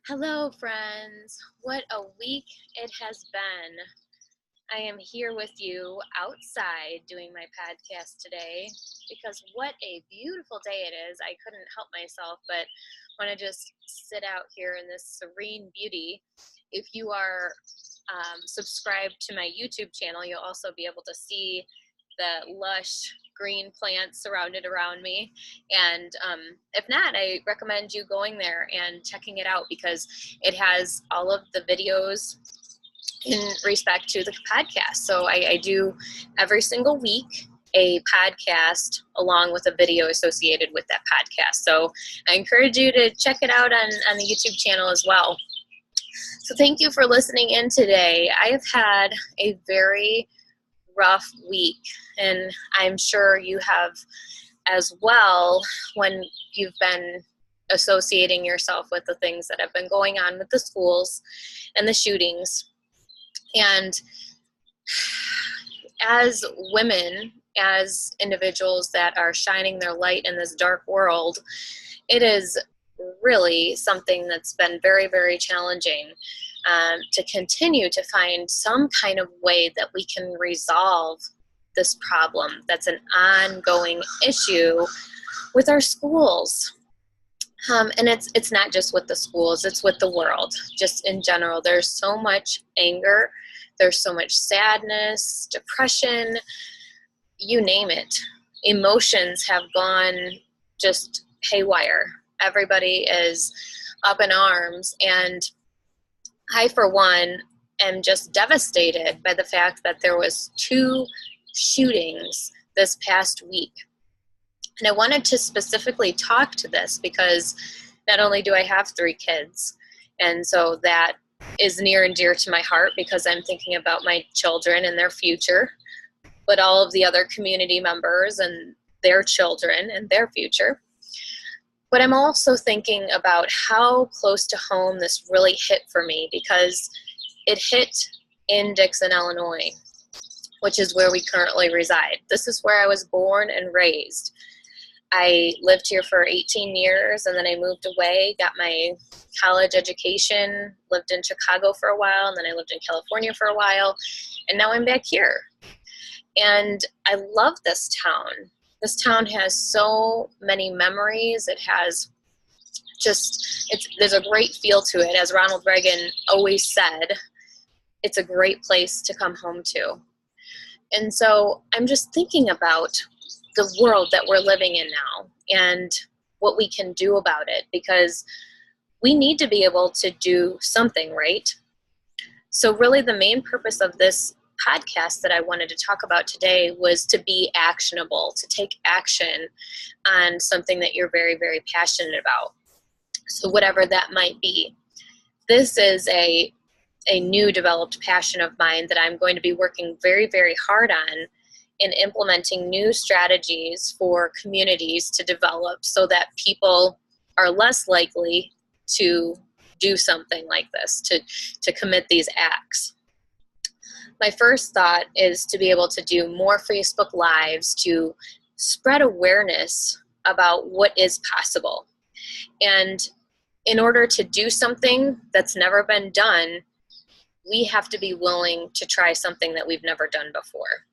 Hello, friends. What a week it has been. I am here with you outside doing my podcast today because what a beautiful day it is. I couldn't help myself but want to just sit out here in this serene beauty. If you are subscribed to my YouTube channel, you'll also be able to see the lush green plants surrounded around me. And if not, I recommend you going there and checking it out because it has all of the videos in respect to the podcast. So I do every single week a podcast along with a video associated with that podcast. So I encourage you to check it out on the YouTube channel as well. So thank you for listening in today. I have had a very rough week, and I'm sure you have as well when you've been associating yourself with the things that have been going on with the schools and the shootings. And as women, as individuals that are shining their light in this dark world, it is really something that's been very, very challenging to continue to find some kind of way that we can resolve this problem that's an ongoing issue with our schools. And it's not just with the schools, it's with the world, just in general. There's so much anger, there's so much sadness, depression, you name it. Emotions have gone just haywire. Everybody is up in arms, and I, for one, am just devastated by the fact that there was 2 shootings this past week. And I wanted to specifically talk to this because not only do I have 3 kids, and so that is near and dear to my heart because I'm thinking about my children and their future, but all of the other community members and their children and their future. But I'm also thinking about how close to home this really hit for me because it hit in Dixon, Illinois, which is where we currently reside. This is where I was born and raised. I lived here for 18 years and then I moved away, got my college education, lived in Chicago for a while, and then I lived in California for a while, and now I'm back here. And I love this town. This town has so many memories. It has there's a great feel to it. As Ronald Reagan always said, it's a great place to come home to. And so I'm just thinking about the world that we're living in now and what we can do about it, because we need to be able to do something, right? So really the main purpose of this podcast that I wanted to talk about today was to be actionable, to take action on something that you're very, very passionate about. So whatever that might be. This is a new developed passion of mine that I'm going to be working very, very hard on in implementing new strategies for communities to develop so that people are less likely to do something like this, to commit these acts. My first thought is to be able to do more Facebook Lives to spread awareness about what is possible. And in order to do something that's never been done, we have to be willing to try something that we've never done before.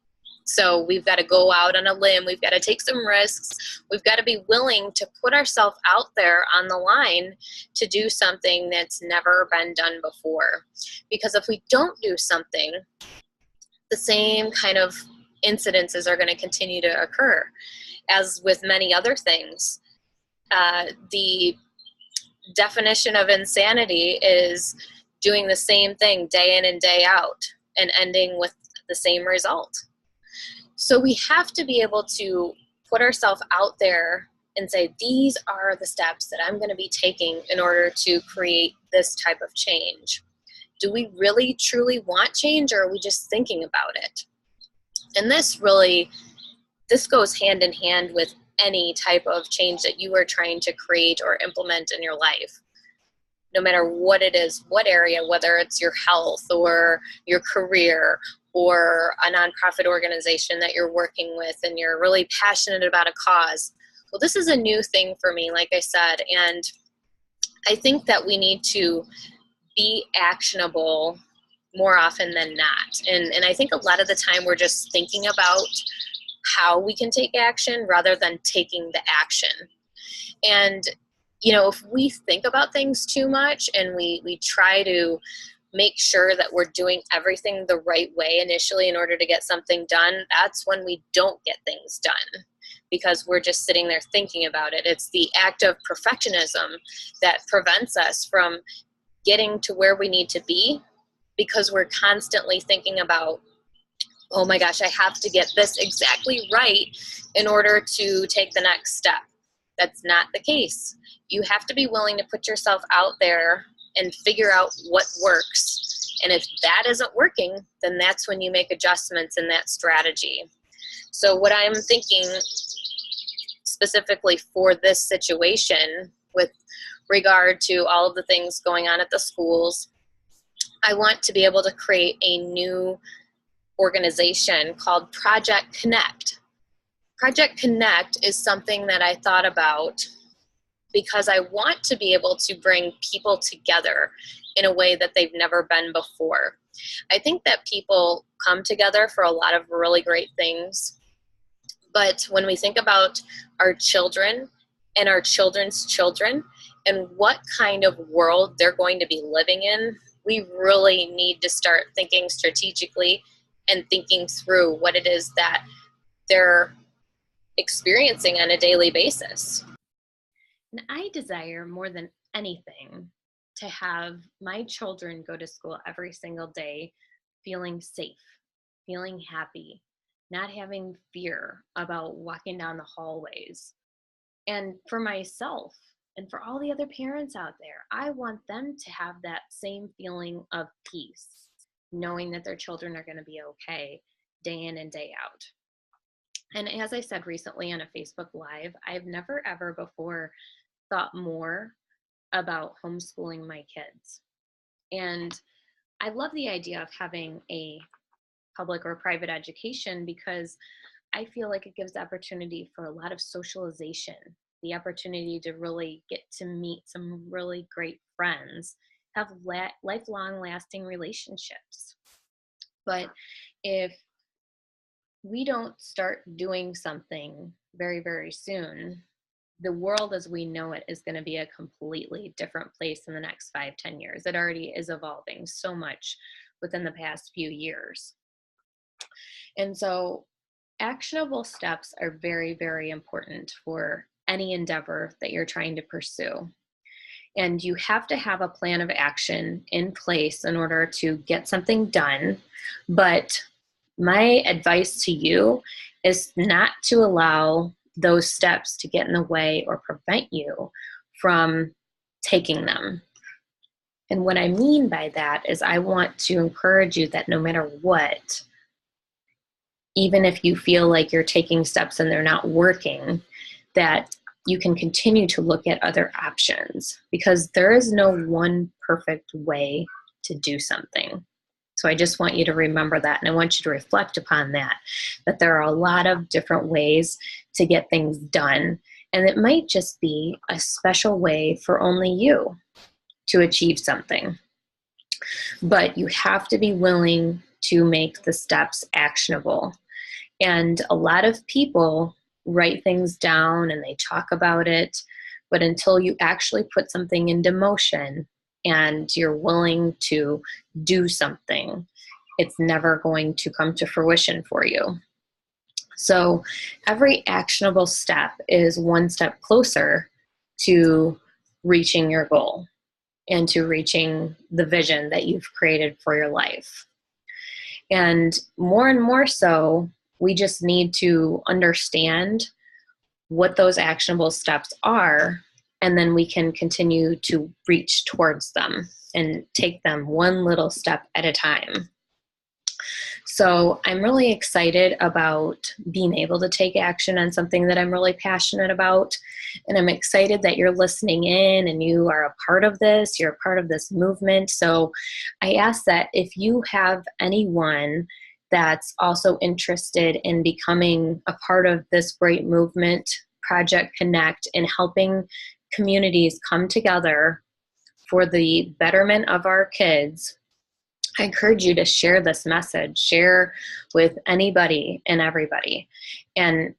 So we've got to go out on a limb. We've got to take some risks. We've got to be willing to put ourselves out there on the line to do something that's never been done before. Because if we don't do something, the same kind of incidences are going to continue to occur. As with many other things, the definition of insanity is doing the same thing day in and day out and ending with the same result. So we have to be able to put ourselves out there and say, these are the steps that I'm going to be taking in order to create this type of change. Do we really truly want change, or are we just thinking about it? And this goes hand in hand with any type of change that you are trying to create or implement in your life. No matter what it is, what area, whether it's your health or your career or a nonprofit organization that you're working with and you're really passionate about a cause. Well, this is a new thing for me, like I said, and I think that we need to be actionable more often than not. And I think a lot of the time we're just thinking about how we can take action rather than taking the action. And, if we think about things too much and we try to make sure that we're doing everything the right way initially in order to get something done, that's when we don't get things done, because we're just sitting there thinking about it. It's the act of perfectionism that prevents us from getting to where we need to be, because we're constantly thinking about, oh my gosh, I have to get this exactly right in order to take the next step. That's not the case. You have to be willing to put yourself out there and figure out what works. And if that isn't working, then that's when you make adjustments in that strategy. So what I'm thinking specifically for this situation with regard to all of the things going on at the schools, I want to be able to create a new organization called Project Connect. Project Connect is something that I thought about because I want to be able to bring people together in a way that they've never been before. I think that people come together for a lot of really great things, but when we think about our children and our children's children and what kind of world they're going to be living in, we really need to start thinking strategically and thinking through what it is that they're experiencing on a daily basis. And I desire more than anything to have my children go to school every single day feeling safe, feeling happy, not having fear about walking down the hallways. And for myself and for all the other parents out there, I want them to have that same feeling of peace, knowing that their children are going to be okay day in and day out. And as I said recently on a Facebook Live, I've never ever before thought more about homeschooling my kids. And I love the idea of having a public or private education because I feel like it gives opportunity for a lot of socialization, the opportunity to really get to meet some really great friends, have lifelong lasting relationships. But if we don't start doing something very, very soon, the world as we know it is going to be a completely different place in the next 5-10 years. It already is evolving so much within the past few years. And so actionable steps are very, very important for any endeavor that you're trying to pursue. And you have to have a plan of action in place in order to get something done. But my advice to you is not to allow those steps to get in the way or prevent you from taking them. And what I mean by that is I want to encourage you that no matter what, even if you feel like you're taking steps and they're not working, that you can continue to look at other options, because there is no one perfect way to do something. So I just want you to remember that, and I want you to reflect upon that there are a lot of different ways to get things done, and it might just be a special way for only you to achieve something. But you have to be willing to make the steps actionable. And a lot of people write things down and they talk about it, but until you actually put something into motion and you're willing to do something, it's never going to come to fruition for you. So every actionable step is one step closer to reaching your goal and to reaching the vision that you've created for your life. And more so, we just need to understand what those actionable steps are, and then we can continue to reach towards them and take them one little step at a time. So I'm really excited about being able to take action on something that I'm really passionate about. And I'm excited that you're listening in and you are a part of this. You're a part of this movement. So I ask that if you have anyone that's also interested in becoming a part of this great movement, Project Connect, and helping communities come together for the betterment of our kids, I encourage you to share this message, share with anybody and everybody. And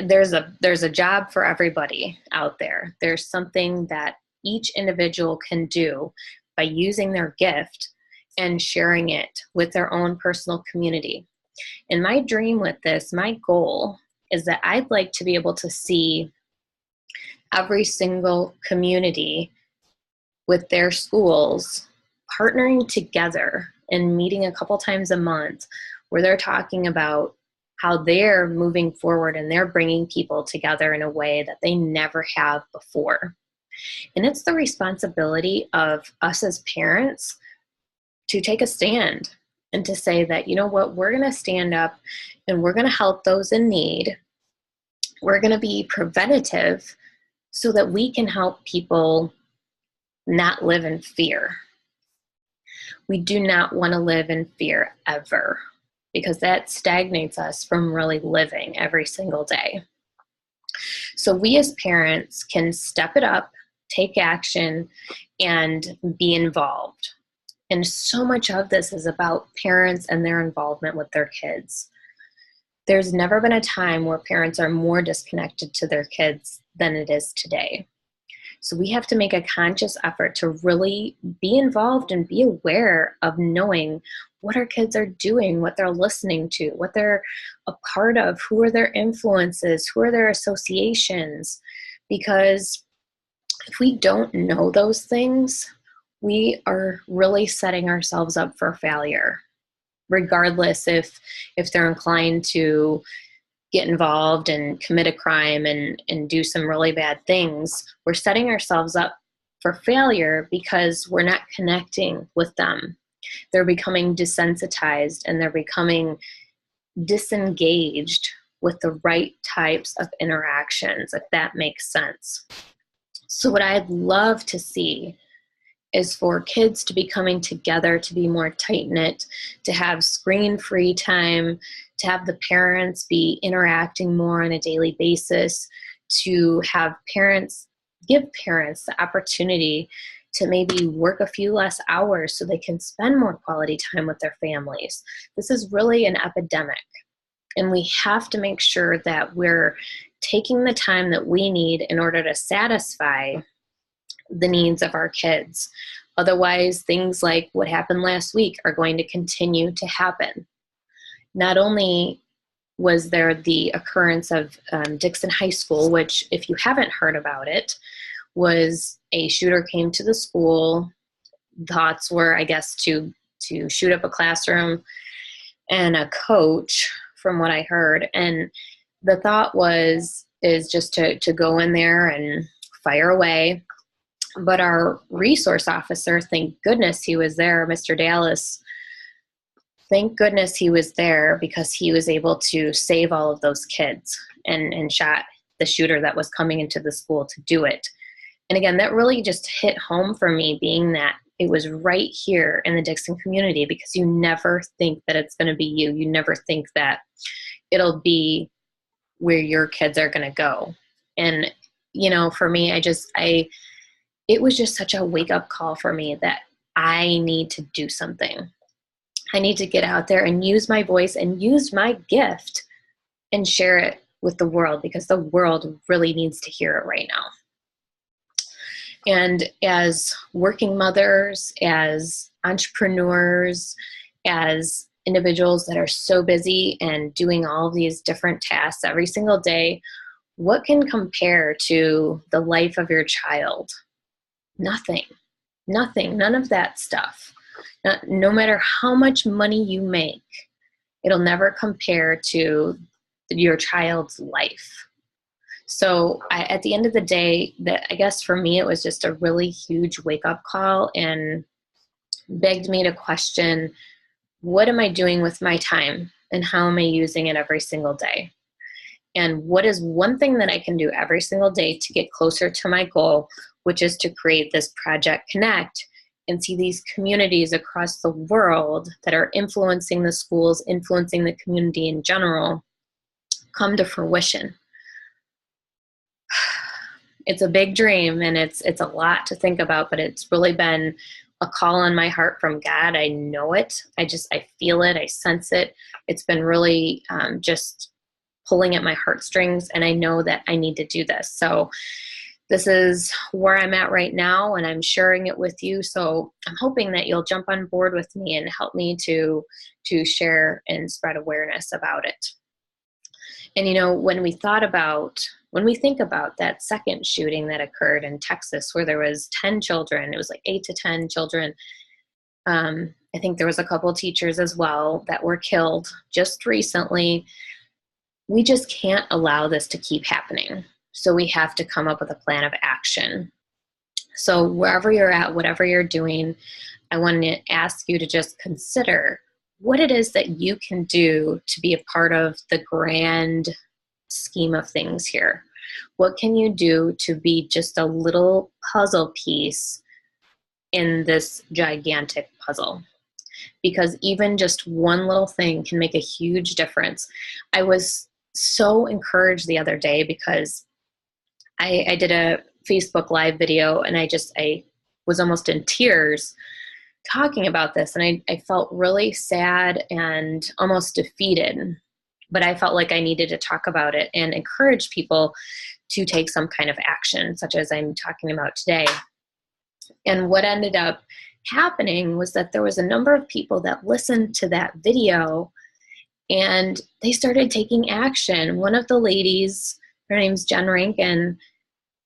there's a job for everybody out there. There's something that each individual can do by using their gift and sharing it with their own personal community. And my dream with this, my goal, is that I'd like to be able to see every single community with their schools partnering together and meeting a couple times a month where they're talking about how they're moving forward and they're bringing people together in a way that they never have before. And it's the responsibility of us as parents to take a stand and to say that, you know what, we're going to stand up and we're going to help those in need. We're going to be preventative so that we can help people not live in fear. We do not want to live in fear ever, because that stagnates us from really living every single day. So we as parents can step it up, take action, and be involved. And so much of this is about parents and their involvement with their kids. There's never been a time where parents are more disconnected to their kids than it is today. So we have to make a conscious effort to really be involved and be aware of knowing what our kids are doing, what they're listening to, what they're a part of, who are their influences, who are their associations. Because if we don't know those things, we are really setting ourselves up for failure, regardless if they're inclined to get involved and commit a crime and do some really bad things. We're setting ourselves up for failure because we're not connecting with them. They're becoming desensitized and they're becoming disengaged with the right types of interactions, if that makes sense. So what I'd love to see is for kids to be coming together, to be more tight-knit, to have screen-free time, to have the parents be interacting more on a daily basis, to have parents, give parents the opportunity to maybe work a few less hours so they can spend more quality time with their families. This is really an epidemic, and we have to make sure that we're taking the time that we need in order to satisfy the needs of our kids. Otherwise, things like what happened last week are going to continue to happen. Not only was there the occurrence of Dixon High School, which, if you haven't heard about it, was a shooter came to the school. Thoughts were, I guess, to shoot up a classroom and a coach, from what I heard. And the thought is just to go in there and fire away. But our resource officer, thank goodness he was there, Mr. Dallas, thank goodness he was there, because he was able to save all of those kids and shot the shooter that was coming into the school to do it. And again, that really just hit home for me, being that it was right here in the Dixon community, because you never think that it's going to be you. You never think that it'll be where your kids are going to go. And, you know, for me, it was just such a wake-up call for me that I need to do something. I need to get out there and use my voice and use my gift and share it with the world, because the world really needs to hear it right now. And as working mothers, as entrepreneurs, as individuals that are so busy and doing all of these different tasks every single day, what can compare to the life of your child? Nothing, none of that stuff. No matter how much money you make, it'll never compare to your child's life. So at the end of the day, I guess for me, it was just a really huge wake-up call and begged me to question, what am I doing with my time and how am I using it every single day? And what is one thing that I can do every single day to get closer to my goal, which is to create this Project Connect and see these communities across the world that are influencing the schools, influencing the community in general, come to fruition. it's a big dream, and it's a lot to think about, but it's really been a call on my heart from God. I know it. I feel it. I sense it. It's been really just pulling at my heartstrings, and I know that I need to do this. So this is where I'm at right now, and I'm sharing it with you. So I'm hoping that you'll jump on board with me and help me to share and spread awareness about it. And when we think about that second shooting that occurred in Texas, where there was 10 children, it was like 8 to 10 children. I think there was a couple teachers as well that were killed just recently. We just can't allow this to keep happening. So we have to come up with a plan of action. So wherever you're at, whatever you're doing, I want to ask you to just consider what it is that you can do to be a part of the grand scheme of things here. What can you do to be just a little puzzle piece in this gigantic puzzle? Because even just one little thing can make a huge difference. I was so encouraged the other day because I did a Facebook Live video, and I was almost in tears talking about this, and I felt really sad and almost defeated, but I felt like I needed to talk about it and encourage people to take some kind of action, such as I'm talking about today. And what ended up happening was that there was a number of people that listened to that video, and they started taking action. One of the ladies, her name's Jen Rankin,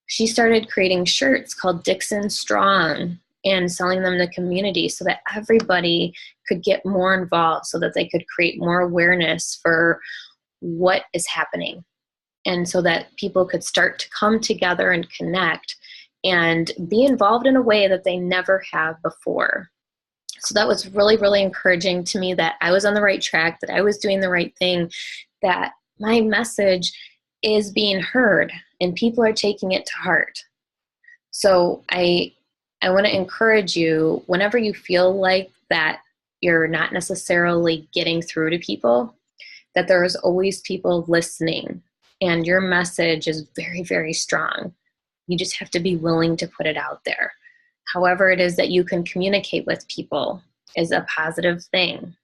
she started creating shirts called Dixon Strong and selling them to the community so that everybody could get more involved, so that they could create more awareness for what is happening, and so that people could start to come together and connect and be involved in a way that they never have before. So that was really, really encouraging to me, that I was on the right track, that I was doing the right thing, that my message is being heard and people are taking it to heart. So I want to encourage you, whenever you feel like that you're not necessarily getting through to people, that there is always people listening, and your message is very, very strong. You just have to be willing to put it out there. However it is that you can communicate with people is a positive thing.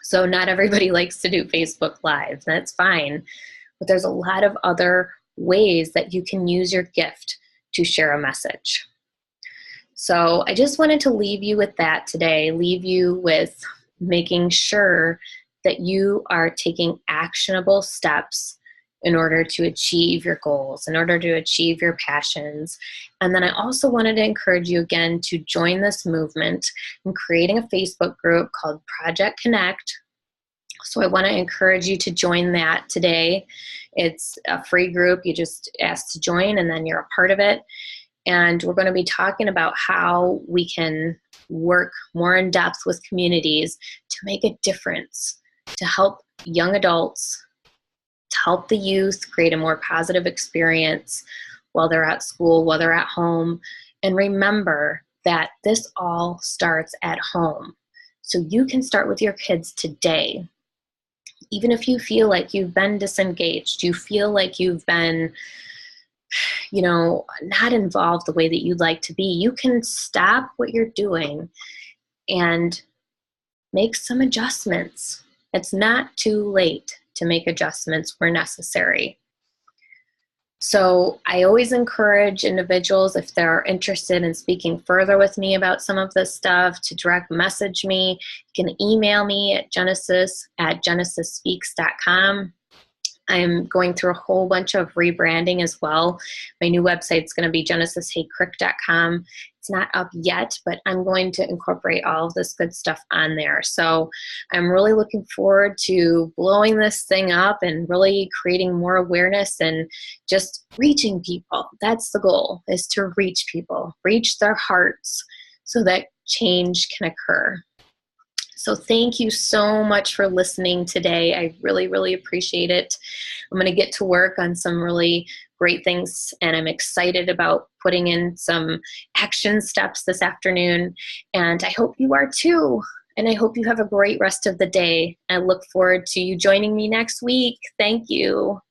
So not everybody likes to do Facebook Live. That's fine. But there's a lot of other ways that you can use your gift to share a message. So I just wanted to leave you with that today, leave you with making sure that you are taking actionable steps in order to achieve your goals, in order to achieve your passions. And then I also wanted to encourage you again to join this movement. I'm creating a Facebook group called Project Connect. So I want to encourage you to join that today. It's a free group. You just ask to join, and then you're a part of it. And we're going to be talking about how we can work more in depth with communities to make a difference, to help young adults, to help the youth create a more positive experience while they're at school, while they're at home. And remember that this all starts at home. So you can start with your kids today. Even if you feel like you've been disengaged, you feel like you've been, not involved the way that you'd like to be, you can stop what you're doing and make some adjustments. It's not too late to make adjustments where necessary. So I always encourage individuals, if they're interested in speaking further with me about some of this stuff, to direct message me. You can email me at genesisspeaks.com. I'm going through a whole bunch of rebranding as well. My new website's going to be genesisheykrick.com. It's not up yet, but I'm going to incorporate all of this good stuff on there. So I'm really looking forward to blowing this thing up and really creating more awareness and just reaching people. That's the goal, is to reach people, reach their hearts so that change can occur. So thank you so much for listening today. I really, really appreciate it. I'm going to get to work on some really great things, and I'm excited about putting in some action steps this afternoon, and I hope you are too. And I hope you have a great rest of the day. I look forward to you joining me next week. Thank you.